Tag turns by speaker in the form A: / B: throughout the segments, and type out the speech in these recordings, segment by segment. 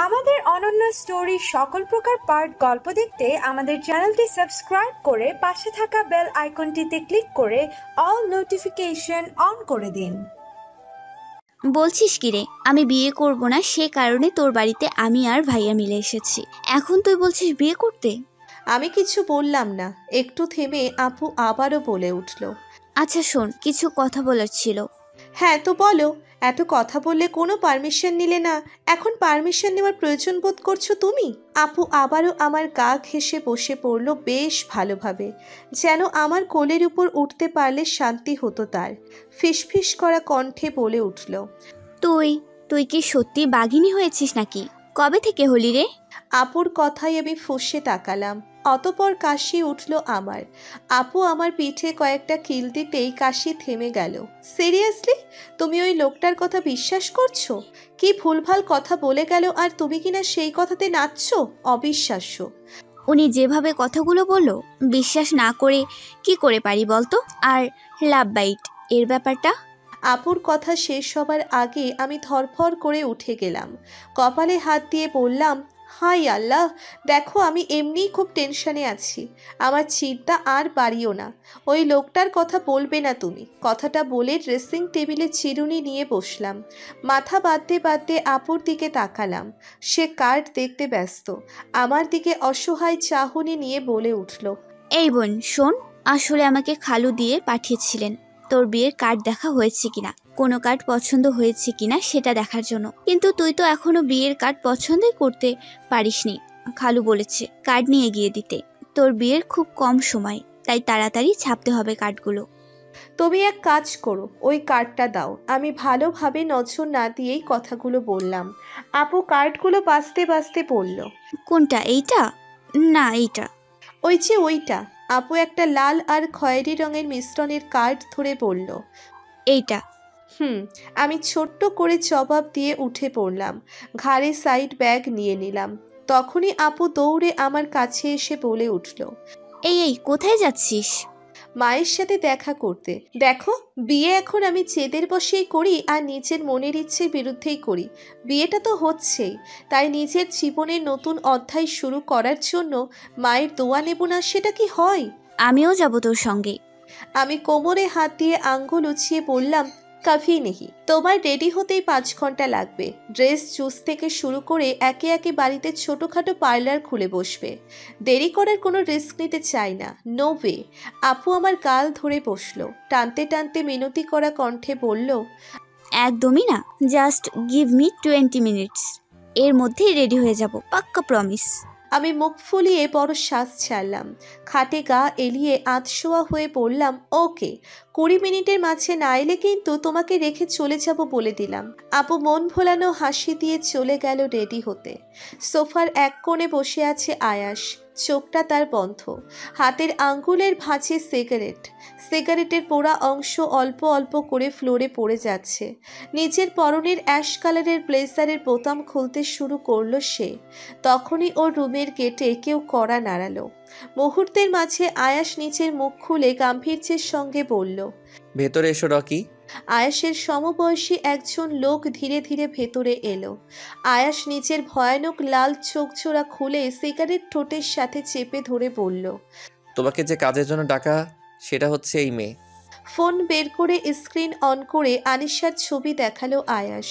A: আমাদের অনন্য স্টোরি সকল প্রকার পার্ট গল্প দেখতে আমাদের চ্যানেলটি সাবস্ক্রাইব করে পাশে থাকা বেল আইকনটিতে ক্লিক করে অল নোটিফিকেশন অন করে দিন।
B: বলছিস কি রে, আমি বিয়ে করব না সে কারণে তোর বাড়িতে আমি আর ভাইয়া মিলে এসেছি, এখন তুই বলছিস বিয়ে করতে?
C: আমি কিছু বললাম না। একটু থেমে আপু আবারও বলে উঠল,
B: আচ্ছা শোন, কিছু কথা বলার ছিল।
C: হ্যাঁ তো বলো। এত কথা বললে কোনো পারমিশন নিলে না, এখন পারমিশন নেওয়ার প্রয়োজন বোধ করছো তুমি? আপু আবারও আমার গা ঘেঁষে বসে পড়ল বেশ ভালোভাবে, যেন আমার কোলের উপর উঠতে পারলে শান্তি হতো তার। ফিসফিস করা কণ্ঠে বলে উঠল,
B: তুই তুই কি সত্যি বাঘিনী হয়েছিস নাকি? কবে থেকে হলি রে?
C: আপুর কথাই আমি ফুঁসে তাকালাম। অতপর কাশি উঠল আমার। আপু আমার পিঠে কয়েকটা কিল দিতেই কাশি থেমে গেল। সিরিয়াসলি তুমি ওই লোকটার কথা বিশ্বাস করছো? কি ভুলভাল কথা বলে গেল আর তুমি কিনা সেই কথাতে নাচছো? অবিশ্বাস্য।
B: উনি যেভাবে কথাগুলো বলল, বিশ্বাস না করে কি করে পারি বলতো? আর লাভ বাইট এর ব্যাপারটা?
C: আপুর কথা শেষ হবার আগে আমি ধরফর করে উঠে গেলাম। কপালে হাত দিয়ে বললাম, হাই আল্লাহ, দেখো আমি এমনিই খুব টেনশনে আছি। আমার চিন্তা আর বাড়িও না। ওই লোকটার কথা বলবে না তুমি। কথাটা বলে ড্রেসিং টেবিলে চিরুনি নিয়ে বসলাম। মাথা বাঁধতে বাঁধতে আপুর দিকে তাকালাম। সে কার্ড দেখতে ব্যস্ত। আমার দিকে অসহায় চাহনি নিয়ে বলে উঠল,
B: এই বোন শোন, আসলে আমাকে খালু দিয়ে পাঠিয়েছিলেন তোর বিয়ের কার্ড দেখা হয়েছে কিনা, কোনো কার্ড পছন্দ হয়েছে কিনা সেটা দেখার জন্য। কিন্তু তুই তো এখনো বিয়ের কার্ড পছন্দই করতে পারিসনি। খালু বলেছে কার্ড নিয়ে গিয়ে দিতে। তোর বিয়ের খুব কম সময়, তাই তাড়াতাড়ি ছাপতে হবে কার্ডগুলো।
C: তুমি এক কাজ করো, ওই কার্ডটা দাও। আমি ভালোভাবে নজর না দিয়েই কথাগুলো বললাম। আপু কার্ডগুলো বাছতে বাছতে বলল,
B: কোনটা? এইটা না এইটা।
C: ওই যে ওইটা। আপু একটা লাল আর খয়েরি রঙের মিশ্রণের কার্ড ধরে বলল,
B: এইটা।
C: হুম। আমি ছোট্ট করে জবাব দিয়ে উঠে পড়লাম। ঘাড়ে সাইড ব্যাগ নিয়ে নিলাম। তখনই আপু দৌড়ে আমার কাছে এসে বলে উঠল,
B: এই এই কোথায় যাচ্ছিস?
C: মায়ের সাথে দেখা করতে। দেখো, বিয়ে এখন আমি জেদের বশেই করি আর নিজের মনের ইচ্ছের বিরুদ্ধেই করি। বিয়েটা তো হচ্ছেই, তাই নিজের জীবনের নতুন অধ্যায় শুরু করার জন্য মায়ের দোয়া নেব না, সেটা কি হয়?
B: আমিও যাব তোর সঙ্গে।
C: আমি কোমরে হাত দিয়ে আঙ্গুল উছিয়ে বললাম, কাফি নেহি। তোমার রেডি হতেই 5 ঘন্টা লাগবে। ড্রেস চুজ থেকে শুরু করে একে একে বাড়িতে ছোটোখাটো পার্লার খুলে বসবে। দেরি করার কোনো রিস্ক নিতে চাই না। No way. আপু আমার গাল ধরে বসলো। টানতে টানতে মিনতি করা কণ্ঠে বলল,
B: একদমই না, জাস্ট গিভ মি 20 মিনিটস, এর মধ্যেই রেডি হয়ে যাব, পাক্কা প্রমিস।
C: আমি মুখ ফুলিয়ে বড় শ্বাস ছাড়লাম। খাটে গা এলিয়ে আধশোয়া হয়ে বললাম, ওকে। 20 মিনিটের মাঝে না এলে কিন্তু তোমাকে রেখে চলে যাব বলে দিলাম। আপু মন ভোলানো হাসি দিয়ে চলে গেল রেডি হতে। সোফার এক কোণে বসে আছে আয়াস। চোখটা তার বন্ধ। হাতের আঙ্গুলের ভাঁজে সিগারেট। সিগারেটের পোড়া অংশ অল্প অল্প করে ফ্লোরে পড়ে যাচ্ছে। নিজের পরনের অ্যাশ কালারের ব্লেজারের বোতাম খুলতে শুরু করলো সে। তখনই ওর রুমের গেটে কেউ কড়া নাড়ালো। মুহূর্তের মাঝে আয়াস নিচের মুখ খুলে গাম্ভীর্যের সঙ্গে বলল,
D: ভেতরে এসো রকি।
C: আয়াসের সমবয়সী একজন লোক ধীরে ধীরে ভেতরে এলো। আয়াস নিচের ভয়ানক লাল চোখজোড়া খুলে সিগারেট ঠোঁটের সাথে চেপে ধরে বলল,
D: তোমাকে যে কাজের জন্য ডাকা সেটা হচ্ছে এই মেয়ে।
C: ফোন বের করে স্ক্রিন অন করে আনিশার ছবি দেখালো আয়াস।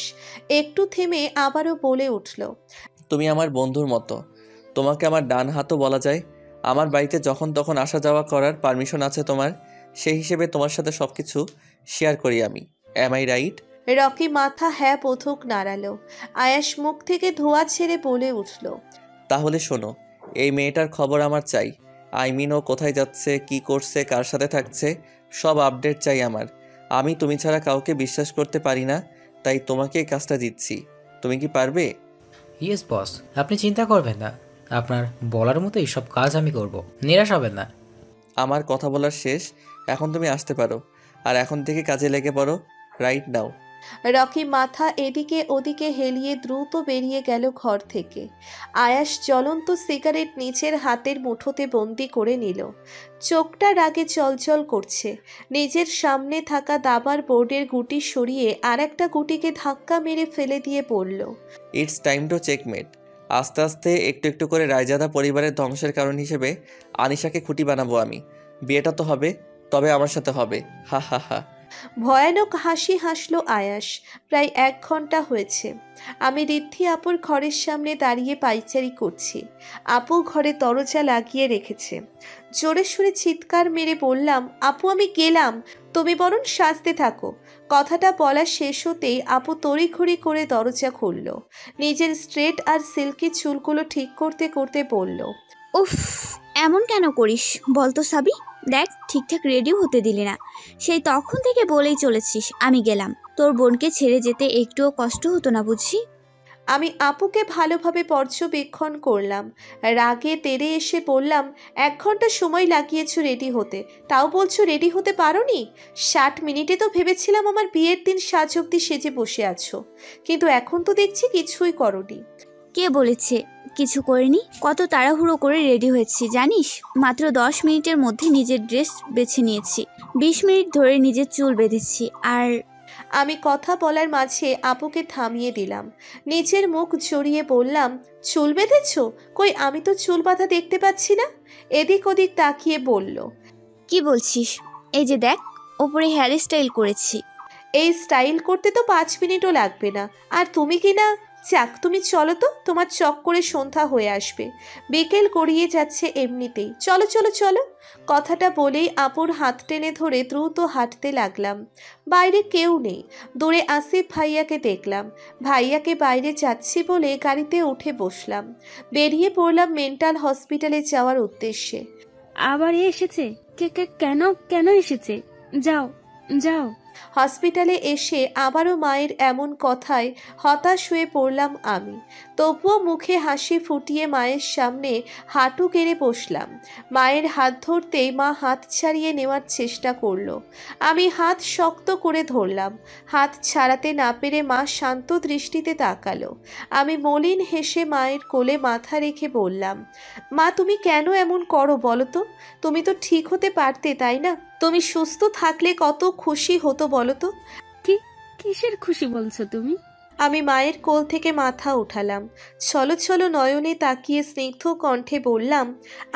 C: একটু থেমে আবারও বলে উঠল,
D: তুমি আমার বন্ধুর মতো, তোমাকে আমার ডান হাতও বলা যায়। আমার বাড়িতে যখন তখন আসা যাওয়া করার পারমিশন আছে তোমার, সেই হিসেবে তোমার সাথে সব কিছু শেয়ার করি আমি। Am I right?
C: রকি মাথা হ্যাঁ বোধক নাড়ালো। আয়াস মুখ থেকে ধোঁয়া ছেড়ে বলে উঠল,
D: তাহলে শোনো, এই মেয়েটার খবর আমার চাই। আই মিন ও কোথায় যাচ্ছে, কি করছে, কার সাথে থাকছে, সব আপডেট চাই আমার। আমি তুমি ছাড়া কাউকে বিশ্বাস করতে পারি না, তাই তোমাকে এই কাজটা দিচ্ছি। তুমি কি পারবে?
E: ইয়েস বস, আপনি চিন্তা করবেন না, আপনার বলার মতো এইসব কাজ আমি করব, নিরাশ হবেন না।
D: আমার কথা বলার শেষ, এখন তুমি আসতে পারো। আর এখন থেকে কাজে লেগে পড়ো, রাইট নাও।
C: রকি মাথা এদিকে ওদিকে হেলিয়ে দ্রুত বেরিয়ে গেল ঘর থেকে। আয়াস জ্বলন্ত সিগারেট নিজের হাতের মুঠোতে বন্দি করে নিল। চোখটা রাগে চলচল করছে। নিজের সামনে থাকা দাবার বোর্ডের গুটি সরিয়ে আর একটা গুটিকে ধাক্কা মেরে ফেলে দিয়ে পড়ল,
D: ইটস টাইম টু চেকমেট। আস্তে আস্তে একটু একটু করে রায়জাদা পরিবারের ধ্বংসের কারণ হিসেবে আনিশাকে খুঁটি বানাবো আমি। বিয়েটা তো হবে, তবে আমার সাথে হবে। হা হা হা।
C: ভয়ানক হাসি হাসলো আয়াস। প্রায় 1 ঘন্টা হয়েছে আমি ঋদ্ধি আপুর ঘরের সামনে দাঁড়িয়ে পাইচারি করছি। আপু ঘরে দরজা লাগিয়ে রেখেছে। জোরে সুরে চিৎকার মেরে বললাম, আপু আমি গেলাম, তুমি বরং সাজতে থাকো। কথাটা বলা শেষ হতেই আপু তড়িঘড়ি করে দরজা খুলল। নিজের স্ট্রেট আর সিল্কি চুলগুলো ঠিক করতে করতে বলল,
B: উফ, এমন কেন করিস বলতো সাবি? দেখ, ঠিকঠাক রেডিও হতে দিলি না। সেই তখন থেকে বলেই চলেছিস আমি গেলাম। তোর বোনকে ছেড়ে যেতে একটুও কষ্ট হতো না বুঝি?
C: আমি আপুকে ভালোভাবে পর্যবেক্ষণ করলাম। রাগে তেড়ে এসে বললাম, 1 ঘন্টা সময় লাগিয়েছো রেডি হতে, তাও বলছো রেডি হতে পারোনি? 60 মিনিটে তো ভেবেছিলাম আমার বিয়ের দিন সাজ অবধি সেজে বসে আছো, কিন্তু এখন তো দেখছি কিছুই করোনি।
B: কে বলেছে কিছু করিনি? কত তাড়াহুড়ো করে রেডি হয়েছি জানিস? মাত্র 10 মিনিটের মধ্যে নিজের ড্রেস বেছে নিয়েছি। 20 মিনিট ধরে নিজের চুল বেঁধেছি। আর
C: আমি কথা বলার মাঝে আপুকে থামিয়ে দিলাম। নিজের মুখ জড়িয়ে বললাম, চুল বেঁধেছো? কই, আমি তো চুল বাঁধা দেখতে পাচ্ছি না। এদিক ওদিক তাকিয়ে বলল,
B: কি বলছিস? এই যে দেখ, ওপরে হেয়ার স্টাইল করেছি।
C: এই স্টাইল করতে তো 5 মিনিটও লাগবে না। আর তুমি কি না, যাক তুমি চলো তো, তোমার চক্করে সন্ধ্যা হয়ে আসবে। বিকেল গড়িয়ে যাচ্ছে এমনিতেই, চলো চলো চলো। কথাটা বলেই আপুর হাত টেনে ধরে দ্রুত হাঁটতে লাগলাম। বাইরে কেউ নেই। দূরে আসিফ ভাইয়াকে দেখলাম। ভাইয়াকে বাইরে যাচ্ছি বলে গাড়িতে উঠে বসলাম। বেরিয়ে পড়লাম মেন্টাল হসপিটালে যাওয়ার উদ্দেশ্যে।
F: আবার এসেছে? কেন কেন এসেছে? যাও যাও।
C: হসপিটালে এসে আবারও মায়ের এমন কথায় হতাশ হয়ে পড়লাম আমি। তবুও মুখে হাসি ফুটিয়ে মায়ের সামনে হাঁটু গেড়ে বসলাম। মায়ের হাত ধরতেই মা হাত ছাড়িয়ে নেওয়ার চেষ্টা করলো। আমি হাত শক্ত করে ধরলাম। হাত ছাড়াতে না পেরে মা শান্ত দৃষ্টিতে তাকালো। আমি মলিন হেসে মায়ের কোলে মাথা রেখে বললাম, মা তুমি কেন এমন করো বলো তো? তুমি তো ঠিক হতে পারতে, তাই না? তুমি সুস্থ থাকলে কত খুশি হতো বলো তো।
F: কিসের খুশি বলছো তুমি?
C: আমি মায়ের কোল থেকে মাথা উঠালাম। ছলো ছলো নয়নে তাকিয়ে স্নিগ্ধ কণ্ঠে বললাম,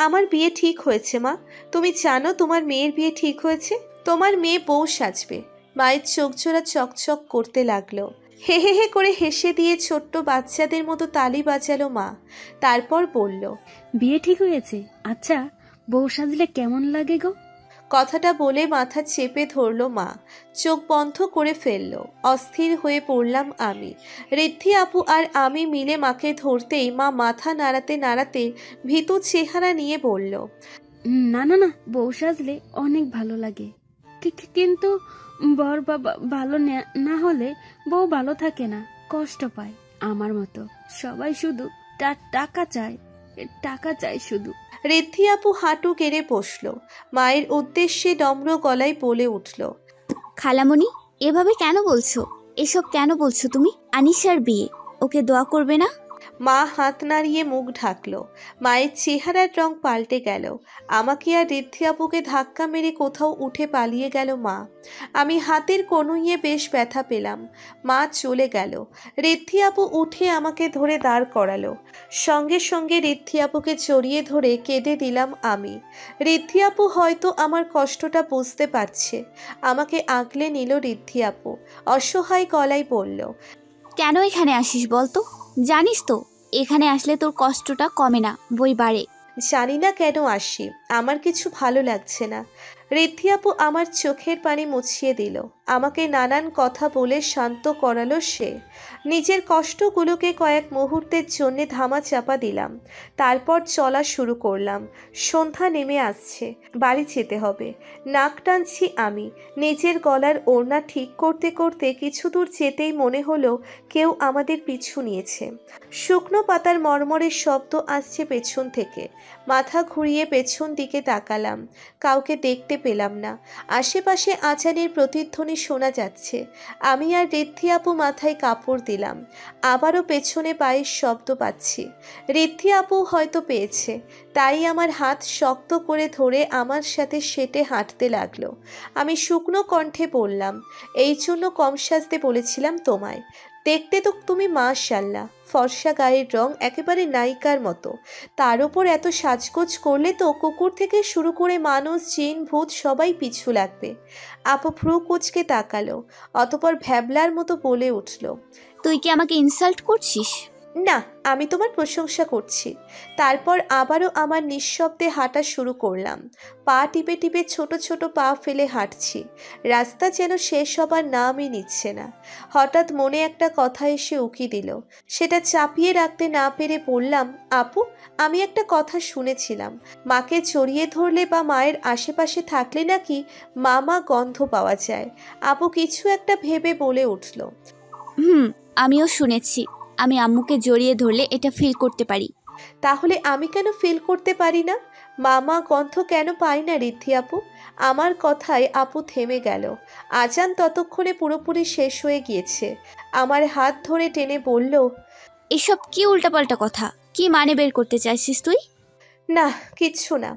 C: আমার বিয়ে ঠিক হয়েছে মা। তুমি জানো তোমার মেয়ের বিয়ে ঠিক হয়েছে। তোমার মেয়ে বউ সাজবে। মায়ের চোখ জোড়া চকচক করতে লাগলো। হে হে হে করে হেসে দিয়ে ছোট্ট বাচ্চাদের মতো তালি বাজালো মা। তারপর বলল,
F: বিয়ে ঠিক হয়েছে? আচ্ছা, বউ সাজলে কেমন লাগে গো?
C: কথাটা বলে মাথা চেপে ধরল মা। চোখ বন্ধ করে ফেলল। অস্থির হয়ে পড়লাম আমি। ঋদ্ধি আপু আর আমি মিলে মাকে ধরতেই মা মাথা নাড়াতে নাড়াতে ভীতু চেহারা নিয়ে বলল,
F: না না না, বউ সাজলে অনেক ভালো লাগে। কিন্তু বর বাবা ভালো না হলে বউ ভালো থাকে না, কষ্ট পায়। আমার মতো সবাই শুধু টাকা চায়, টাকা চায় শুধু।
C: ঋদ্ধি আপু হাঁটু কেড়ে বসল। মায়ের উদ্দেশ্যে নম্র গলায় বলে উঠল,
B: খালামণি, এভাবে কেন বলছো? এসব কেন বলছো তুমি? আনিশার বিয়ে, ওকে দোয়া করবে না?
C: মা হাত নাড়িয়ে মুখ ঢাকল। মায়ের চেহারার রং পাল্টে গেল। আমাকে আর ঋদ্ধি আপুকে ধাক্কা মেরে কোথাও উঠে পালিয়ে গেল মা। আমি হাতের কনুইয়ে বেশ ব্যথা পেলাম। মা চলে গেল। ঋদ্ধি আপু উঠে আমাকে ধরে দাঁড় করালো। সঙ্গে সঙ্গে ঋদ্ধি আপুকে জড়িয়ে ধরে কেঁদে দিলাম আমি। ঋদ্ধি আপু হয়তো আমার কষ্টটা বুঝতে পারছে। আমাকে আগলে নিল ঋদ্ধি আপু। অসহায় গলায় বলল,
B: কেন এখানে আসিস বলতো? জানিস তো এখানে আসলে তোর কষ্টটা কমে না, বই বাড়ে।
C: জানি না কেন আসি, আমার কিছু ভালো লাগছে না। ঋদ্ধি আপু আমার চোখের পানি মুছিয়ে দিল। আমাকে নানান কথা বলে শান্ত করালো সে। নিজের কষ্টগুলোকে কয়েক মুহূর্তের জন্য ধামা চাপা দিলাম। তারপর চলা শুরু করলাম। সন্ধ্যা নেমে আসছে, বাড়ি যেতে হবে। নাক টানছি আমি। নিজের গলার ওড়না ঠিক করতে করতে কিছু দূর যেতেই মনে হলো কেউ আমাদের পিছু নিয়েছে। শুকনো পাতার মরমরের শব্দ আসছে পেছন থেকে। মাথা ঘুরিয়ে পেছন দিকে তাকালাম। কাউকে দেখতে পেলাম না। আশেপাশে আজানের প্রতিধ্বনি শোনা যাচ্ছে। আমি আর ঋদ্ধি আপু মাথায় কাপড় দিলাম। আবারও পেছনে পায়ের শব্দ পাচ্ছি। ঋদ্ধি আপু হয়তো পেয়েছে, তাই আমার হাত শক্ত করে ধরে আমার সাথে সেটে হাঁটতে লাগলো। আমি শুকনো কণ্ঠে বললাম, এই জন্য কম সাজতে বলেছিলাম তোমায়। দেখতে তো তুমি মাশাআল্লাহ, ফর্সা গায়ের রং একেবারে নায়িকার মতো। তার উপর এত সাজগোজ করলে তো কুকুর থেকে শুরু করে মানুষ, জিন, ভূত সবাই পিছু লাগবে। আপু ভ্রু কুঁচকে তাকালো, অতপর ভ্যাবলার মতো বলে উঠল,
B: তুই কি আমাকে ইনসাল্ট করছিস?
C: না, আমি তোমার প্রশংসা করছি। তারপর আবারও আমার নিঃশব্দে হাঁটা শুরু করলাম। পা টিপে টিপে ছোট ছোট পা ফেলে হাঁটছি। রাস্তা যেন শেষ হবার নামই নিচ্ছে না। হঠাৎ মনে একটা কথা এসে উকি দিল। সেটা চাপিয়ে রাখতে না পেরে বললাম, আপু, আমি একটা কথা শুনেছিলাম, মাকে জড়িয়ে ধরলে বা মায়ের আশেপাশে থাকলে নাকি মামা গন্ধ পাওয়া যায়। আপু কিছু একটা ভেবে বলে উঠল,
B: আমিও শুনেছি। আমি আম্মুকে জড়িয়ে ধরলে এটা ফিল করতে পারি।
C: তাহলে আমি কেন ফিল করতে পারি না? মামা গন্ধ কেন পাই না ঋদ্ধি আপু? আমার কথায় আপু থেমে গেল। আজান ততক্ষণে পুরোপুরি শেষ হয়ে গিয়েছে। আমার হাত ধরে টেনে বলল,
B: এসব কি উল্টাপাল্টা কথা? কি মানে বের করতে চাইছিস তুই?
C: না, কিচ্ছু না।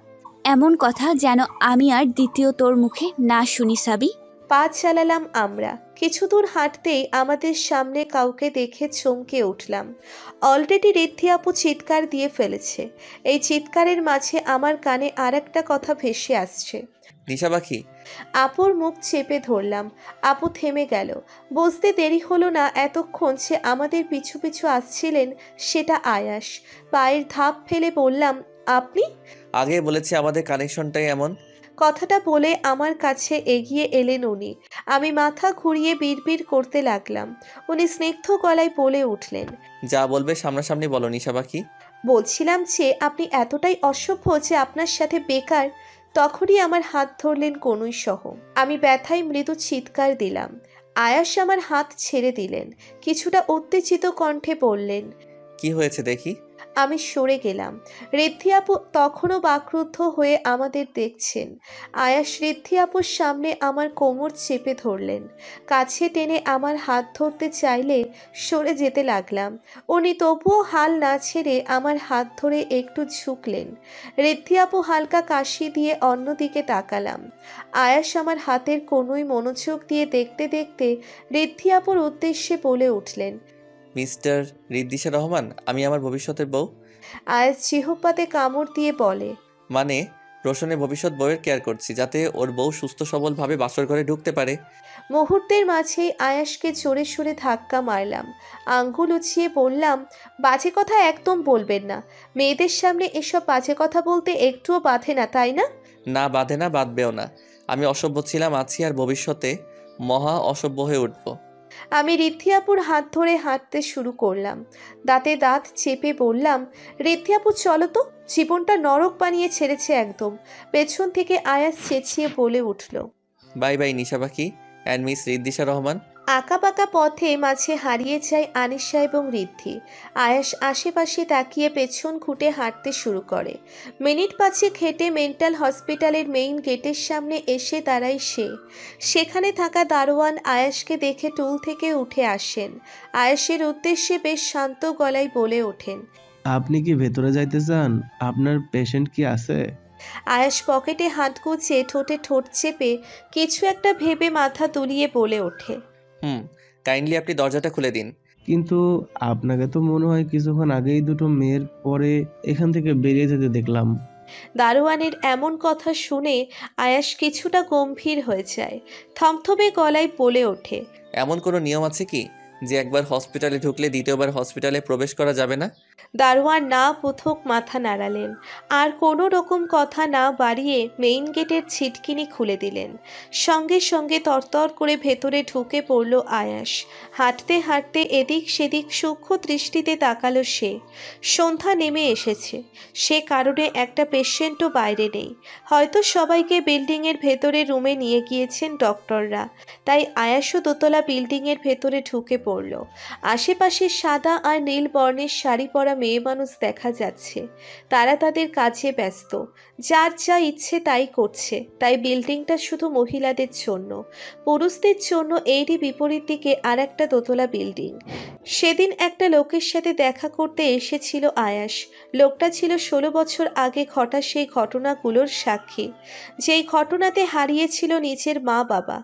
B: এমন কথা যেন আমি আর দ্বিতীয় তোর মুখে না শুনি সাবি।
C: পা চালালাম আমরা। কিছু দূর হাঁটতেই আমাদের সামনে কাউকে দেখে চমকে উঠলাম। অলরেডি ঋদ্ধি আপু চিৎকার দিয়ে ফেলেছে। এই চিৎকারের মাঝে আমার কানে আর একটা কথা ভেসে আসছে,
D: নিশা পাখি।
C: আপুর মুখ চেপে ধরলাম। আপু থেমে গেল। বুঝতে দেরি হলো না, এতক্ষণ সে আমাদের পিছু পিছু আসছিলেন সেটা আয়াস। পায়ের ধাপ ফেলে বললাম, আপনি?
D: আগে বলেছি আমাদের কানেকশনটাই এমন।
C: কথাটা বলে আমার কাছে এগিয়ে এলেন উনি। আমি মাথা ঘুরিয়ে বিড়বিড় করতে লাগলাম। উনি স্নিগ্ধ গলায় বলে উঠলেন,
D: যা বলবে সামনাসামনি বলো নিশা পাখি।
C: বলছিলাম যে আপনি এতটাই অসভ্য যে আপনার সাথে বেকার। তখনই আমার হাত ধরলেন কনুই সহ। আমি ব্যথায় মৃদু চিৎকার দিলাম। আয়াস আমার হাত ছেড়ে দিলেন। কিছুটা উত্তেজিত কণ্ঠে বললেন,
D: কি হয়েছে দেখি।
C: আমি সরে গেলাম। ঋদ্ধি আপু তখনও বাকরুদ্ধ হয়ে আমাদের দেখছেন। আয়াস ঋদ্ধি আপুর সামনে আমার কোমর চেপে ধরলেন। কাছে টেনে আমার হাত ধরতে চাইলে সরে যেতে লাগলাম। উনি তবুও হাল না ছেড়ে আমার হাত ধরে একটু ঝুঁকলেন। ঋদ্ধি আপু হালকা কাশি দিয়ে অন্যদিকে তাকালাম। আয়াস আমার হাতের কোনোই মনোযোগ দিয়ে দেখতে দেখতে ঋদ্ধি আপুর উদ্দেশ্যে বলে উঠলেন,
D: মিস্টার রিদ্দিশা রহমান, আমি আমার ভবিষ্যতের বউ।
C: আয়াস জিহ্বাতে কামড় দিয়ে বলে,
D: মানে রোশনের ভবিষ্যৎ বউয়ের কেয়ার করছি, যাতে ওর বউ সুস্থ সবলভাবে বাসর ঘরে ঢুকতে পারে।
C: মুহূর্তের মাঝেই আয়াসকে জোরে সোরে ধাক্কা মারলাম। আঙ্গুল উছিয়ে বললাম, বাজে কথা একদম বলবেন না। মেয়েদের সামনে এসব বাজে কথা বলতে একটুও বাধে না, তাই না?
D: না বাঁধে না, বাঁধবেও না। আমি অসভ্য ছিলাম, আছি, আর ভবিষ্যতে মহা অসভ্য হয়ে উঠব।
C: আমি ঋদ্ধি আপুর হাত ধরে হাঁটতে শুরু করলাম। দাঁতে দাঁত চেপে বললাম, ঋদ্ধি আপু চলো তো, জীবনটা নরক বানিয়ে ছেড়েছে একদম। পেছন থেকে আয়াস চেঁচিয়ে বলে উঠল,
D: বাই বাই নিশা পাখি অ্যান্ড মিস রিদ্দিশা রহমান।
C: আঁকাবাঁকা পথে মাঝে হারিয়ে যায় আনিশা এবং ঋদ্ধি। আয়াস আশেপাশে তাকিয়ে পেছন ঘুটে হাঁটতে শুরু করে। মিনিট পাঁচেক হেঁটে মেন্টাল হসপিটালের মেইন গেটের সামনে এসে দাঁড়ায় সে। সেখানে থাকা দারোয়ান আয়াসকে দেখে টুল থেকে উঠে আসেন। আয়াসের উদ্দেশ্যে বেশ শান্ত গলায় বলে ওঠেন,
G: আপনি কি ভেতরে যাইতে চান? আপনার পেশেন্ট কি আছে?
C: আয়াস পকেটে হাত গুছিয়ে ঠোঁটে ঠোঁট চেপে কিছু একটা ভেবে মাথা তুলিয়ে বলে ওঠে,
D: কাইন্ডলি আপনি দরজাটা খুলে দিন।
G: কিন্তু আপনাকে তো মনে হয় কিছুক্ষণ আগেই দুটো মেয়ের পরে এখান থেকে বেরিয়ে যেতে দেখলাম।
C: দারোয়ানের এমন কথা শুনে আয়াস কিছুটা গম্ভীর হয়ে যায়। থমথমে গলায় বলে ওঠে,
D: এমন কোনো নিয়ম আছে কি যে একবার হসপিটালে ঢুকলে দ্বিতীয়বার হসপিটালে প্রবেশ করা যাবে না?
C: দারোয়ান না বোধক মাথা নাড়ালেন। আর কোনো রকম কথা না বাড়িয়ে মেইন গেটের ছিটকিনি খুলে দিলেন। সঙ্গে সঙ্গে তরতর করে ভেতরে ঢুকে পড়ল আয়াস। হাঁটতে হাঁটতে এদিক সেদিক সূক্ষ্ম দৃষ্টিতে তাকালো সে। সন্ধ্যা নেমে এসেছে, সে কারণে একটা পেশেন্টও বাইরে নেই। হয়তো সবাইকে বিল্ডিংয়ের ভেতরে রুমে নিয়ে গিয়েছেন ডক্টররা। তাই আয়াসও দোতলা বিল্ডিংয়ের ভেতরে ঢুকে পড়ল। আশেপাশে সাদা আর নীল বর্ণের শাড়ি পরা মেয়ে মানুষ দেখা যাচ্ছে। তারা তাদের কাজে ব্যস্ত, যার যা ইচ্ছে তাই করছে। তাই বিল্ডিংটা শুধু মহিলাদের জন্য, পুরুষদের জন্য। এরই বিপরীত দিকে আর একটা দোতলা বিল্ডিং। সেদিন একটা লোকের সাথে দেখা করতে এসেছিল আয়াস। লোকটা ছিল 16 বছর আগে ঘটা সেই ঘটনাগুলোর সাক্ষী, যেই ঘটনাতে হারিয়েছিল নিজের মা বাবা।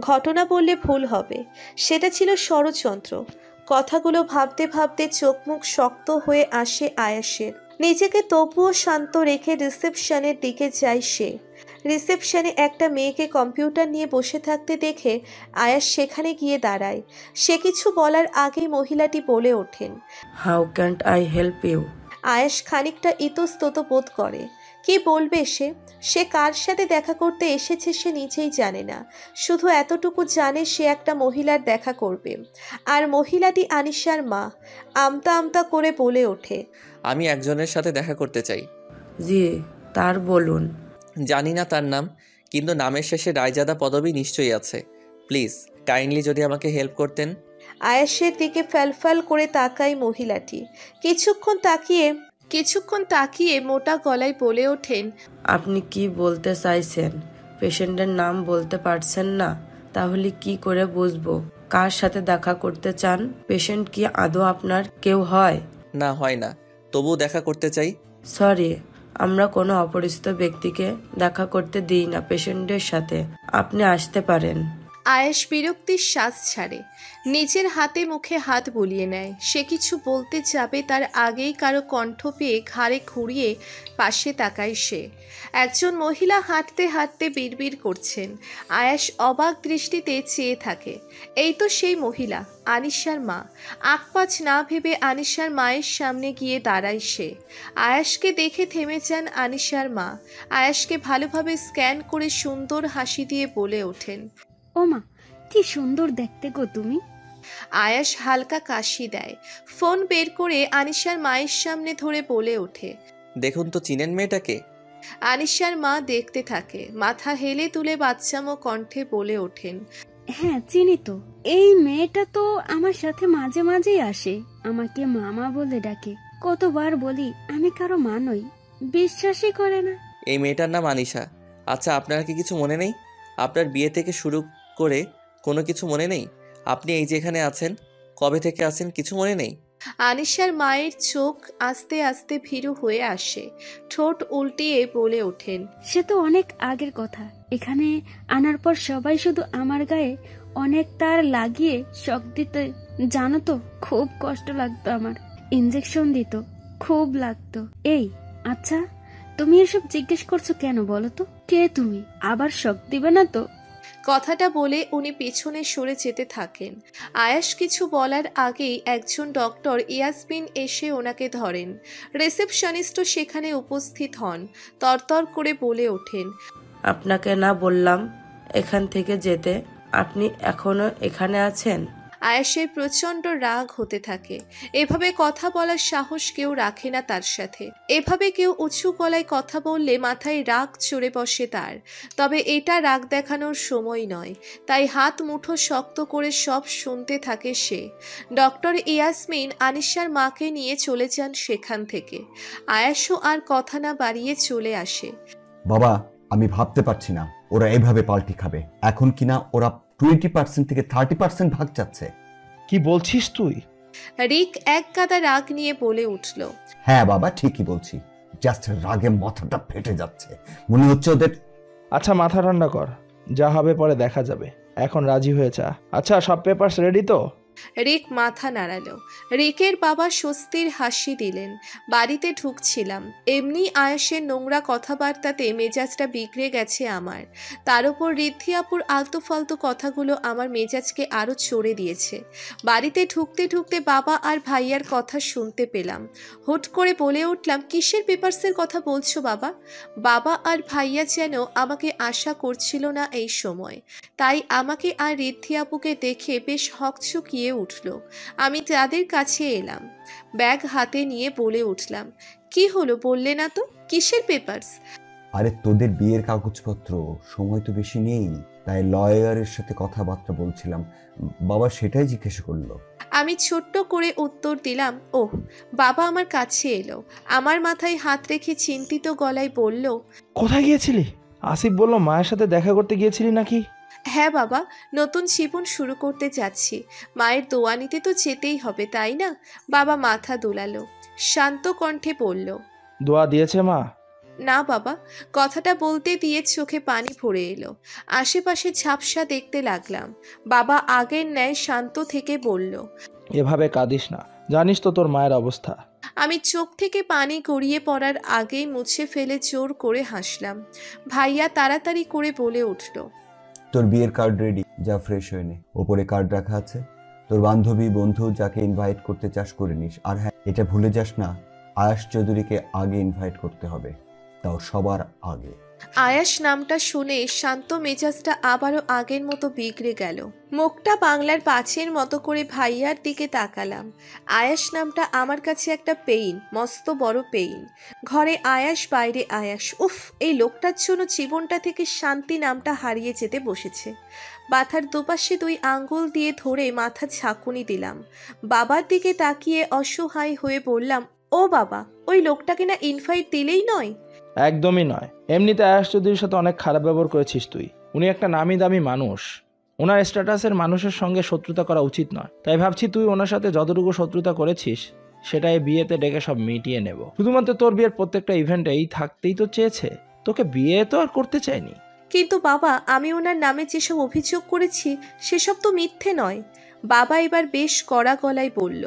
C: ঘটনা বললে ভুল হবে, সেটা ছিল ষড়যন্ত্র। কথাগুলো ভাবতে ভাবতে চোখ মুখ শক্ত হয়ে আসে আয়াসের। নিজেকে তবুও শান্ত রেখে রিসেপশনের দিকে যায় সে। রিসেপশনে একটা মেয়েকে কম্পিউটার নিয়ে বসে থাকতে দেখে আয়াস সেখানে গিয়ে দাঁড়ায়। সে কিছু বলার আগেই মহিলাটি বলে ওঠেন,
H: how can't I help you?
C: Ayas খানিকটা ইতস্তত বোধ করে। কি বলবে সে? সে কার সাথে দেখা করতে এসেছে সে নিজেই জানে না। শুধু এতটুকু জানে সে একটা মহিলার দেখা করবে, আর মহিলাটি আনিশার মা। আমতা আমতা করে বলে ওঠে,
D: আমি একজনের সাথে দেখা করতে চাই।
H: জি, তার বলুন।
D: জানি না তার নাম, কিন্তু নামের শেষে রায়জাদা পদবী নিশ্চয়ই আছে। প্লিজ কাইন্ডলি যদি আমাকে হেল্প করতেন।
C: আয়াসের দিকে ফ্যালফ্যাল করে তাকায় মহিলাটি। কিছুক্ষণ তাকিয়ে মোটা গলায় বলে ওঠেন,
H: আপনি কি বলতে চাইছেন? পেশেন্টের নাম বলতে পারছেন না? তাহলে কি করে বুঝবো কার সাথে দেখা করতে চান? পেশেন্ট কি আদৌ আপনার কেউ হয়?
D: না, হয় না, তবুও দেখা করতে চাই।
H: সরি, আমরা কোনো অপরিচিত ব্যক্তিকে দেখা করতে দিই না পেশেন্টের সাথে। আপনি আসতে পারেন।
C: আয়েশ বিরক্তির শ্বাস ছাড়ে, নিজের হাতে মুখে হাত বুলিয়ে নেয়। সে কিছু বলতে যাবে তার আগেই কারো কণ্ঠ পেয়ে ঘাড়ে খুঁড়িয়ে পাশে তাকায় সে। একজন মহিলা হাঁটতে হাঁটতে বিড়বিড় করছেন। আয়েশ অবাক দৃষ্টিতে চেয়ে থাকে। এই তো সেই মহিলা, আনিশার মা। আকপাচ না ভেবে আনিশার মায়ের সামনে গিয়ে দাঁড়ায় সে। আয়েশকে দেখে থেমে যান আনিশার মা। আয়েশকে ভালোভাবে স্ক্যান করে সুন্দর হাসি দিয়ে বলে ওঠেন,
F: ও মা, কি সুন্দর দেখতে গো তুমি।
C: আয়াস হালকা কাশি দেয়। ফোন বের করে আনিশার মায়ের সামনে ধরে বলে ওঠে,
D: দেখুন তো চিনেন মেয়েটাকে?
C: আনিশার মা দেখতে থাকে, মাথা হেলে তুলে বাচ্চামো কণ্ঠে বলে ওঠেন,
F: হ্যাঁ চিনি তো। এই মেয়েটা তো আমার সাথে মাঝে মাঝেই আসে, আমাকে মামা বলে ডাকে। কতবার বলি আমি কারো মা নই, বিশ্বাসই করে না।
D: এই মেয়েটার নাম আনিশা। আচ্ছা, আপনার কি কিছু মনে নেই? আপনার বিয়ে থেকে শুরু করে কোনো কিছু মনে নেই? আপনি এই যে এখানে আছেন, কবে থেকে আছেন কিছু মনে নেই?
C: আনিশার মায়ের চোখ আস্তে আস্তে ভীরু হয়ে আসে। ঠোঁট উল্টিয়ে বলে ওঠেন,
F: সে তো অনেক আগের কথা। এখানে আনার পর সবাই শুধু আমার গায়ে অনেক তার লাগিয়ে শক দিতে, জানো তো খুব কষ্ট লাগতো আমার। ইনজেকশন দিত, খুব লাগতো। এই আচ্ছা, তুমি এসব জিজ্ঞেস করছো কেন বলো তো? কে তুমি? আবার শক দিবে না তো?
C: কথাটা বলে উনি পেছনে সরে যেতে থাকেন। আয়াস কিছু বলার আগেই একজন ডক্টর ইয়াসমিন এসে ওনাকে ধরেন। রিসেপশনিস্টও সেখানে উপস্থিত হন। তরতর করে বলে ওঠেন,
H: আপনাকে না বললাম এখান থেকে যেতে? আপনি এখনো এখানে আছেন?
C: আয়াসের প্রচন্ড রাগ হতে থাকে। এভাবে কথা বলার সাহস কেউ রাখে না তার সাথে। এভাবে কেউ উঁচু গলায় কথা বললে মাথায় রাগ চড়ে বসে তার। তবে এটা রাগ দেখানোর সময় নয়, তাই হাত মুঠো শক্ত করে সব শুনতে থাকে সে। ডক্টর ইয়াসমিন আনিশার মাকে নিয়ে চলে যান সেখান থেকে। আয়াসও আর কথা না বাড়িয়ে চলে আসে।
I: বাবা, আমি ভাবতে পারছি না ওরা এভাবে পাল্টি খাবে। এখন কিনা ওরা 20% থেকে 30% ভাগ চাচ্ছে।
J: কি বলছিস তুই?
C: রিক এক গাদা রাগ নিয়ে বলে উঠল,
I: হ্যাঁ বাবা, ঠিকই বলছি। জাস্ট রাগে মাথাটা ফেটে যাচ্ছে। মনে হচ্ছে ওদের।
J: আচ্ছা, মাথা ঠান্ডা কর, যা হবে পরে দেখা যাবে। এখন রাজি হয়ে যা। আচ্ছা, সব পেপারস রেডি তো?
C: রিক মাথা নাড়ালো। রিকের বাবা স্বস্তির হাসি দিলেন। বাড়িতে ঢুকছিলাম, এমনি আয়াসের নোংরা কথাবার্তাতে মেজাজটা বিগড়ে গেছে আমার। তার উপর ঋদ্ধি আপুর আলতু ফালতু কথাগুলো আমার মেজাজকে আরও চড়ে দিয়েছে। বাড়িতে ঢুকতে ঢুকতে বাবা আর ভাইয়ার কথা শুনতে পেলাম। হুট করে বলে উঠলাম, কিসের পেপারসের কথা বলছো বাবা? বাবা আর ভাইয়া যেন আমাকে আশা করছিল না এই সময়, তাই আমাকে আর ঋদ্ধি আপুকে দেখে বেশ হকচকিয়ে উঠল। আমি তাদের কাছে এলাম, ব্যাগ হাতে নিয়ে বলে উঠলাম, কি হলো বললে না তো? কিসের পেপারস?
I: আরে তোদের বিয়ের কাগজপত্র। সময় তো বেশি নেই, তাই লয়ারের সাথে কথাবার্তা বলছিলাম। বাবা সেটাই জিজ্ঞেস করলো।
C: আমি ছোট্ট করে উত্তর দিলাম, ওহ। বাবা আমার কাছে এলো, আমার মাথায় হাত রেখে চিন্তিত গলায় বলল,
J: কোথায় গিয়েছিলি? আসিফ বলল মায়ের সাথে দেখা করতে গিয়েছিলি নাকি?
C: হ্যাঁ বাবা, নতুন জীবন শুরু করতে যাচ্ছি, মায়ের দোয়া নিতে তো যেতেই হবে, তাই না? বাবা মাথা দোলালো, শান্ত কণ্ঠে বলল,
J: দোয়া দিয়েছে মা?
C: না বাবা। কথাটা বলতে দিয়ে চোখে পানি ভরে এলো। আশেপাশে ঝাপসা দেখতে লাগলাম। বাবা আগের ন্যায় শান্ত থেকে বলল,
J: এভাবে কাঁদিস না, জানিস তো তোর মায়ের অবস্থা।
C: আমি চোখ থেকে পানি গড়িয়ে পড়ার আগেই মুছে ফেলে জোর করে হাসলাম। ভাইয়া তাড়াতাড়ি করে বলে উঠল,
I: তোর বিয়ের কার্ড রেডি, যা ফ্রেশ হয়ে নে। ওপরে কার্ড রাখা আছে, তোর বান্ধবী বন্ধু যাকে ইনভাইট করতে চাস করে নিস। আর হ্যাঁ, এটা ভুলে যাস না, আয়াস চৌধুরীকে আগে ইনভাইট করতে হবে, তাও সবার আগে।
C: আয়াস নামটা শুনে শান্ত মেজাজটা আবারও আগের মতো বিগড়ে গেল। মুখটা বাংলার পাঁচের মতো করে ভাইয়ার দিকে তাকালাম। আয়াস নামটা আমার কাছে একটা পেইন, মস্ত বড় পেইন। ঘরে আয়াস, বাইরে আয়াস। উফ, এই লোকটার জন্য জীবনটা থেকে শান্তি নামটা হারিয়ে যেতে বসেছে। মাথার দুপাশে 2 আঙ্গুল দিয়ে ধরে মাথা ঝাঁকুনি দিলাম। বাবার দিকে তাকিয়ে অসহায় হয়ে বললাম, ও বাবা, ওই লোকটাকে না ইনভাইট দিলেই নয়?
J: একদমই নয়। এমনিতে আয়াস চৌধুরীর সাথে অনেক খারাপ ব্যবহার করেছিস তুই। উনি একটা নামি দামি মানুষ, ওনার স্ট্যাটাসের মানুষের সঙ্গে শত্রুতা করা উচিত নয়। তাই ভাবছি তুই ওনার সাথে যতটুকু শত্রুতা করেছিস সেটাই বিয়েতে ডেকে সব মিটিয়ে নেব। শুধুমাত্র তোর বিয়ের প্রত্যেকটা ইভেন্টেই থাকতেই তো চেয়েছে, তোকে বিয়ে তো আর করতে চায়নি।
C: কিন্তু বাবা, আমি ওনার নামে যেসব অভিযোগ করেছি সেসব তো মিথ্যে নয়। বাবা এবার বেশ কড়া গলায় বলল,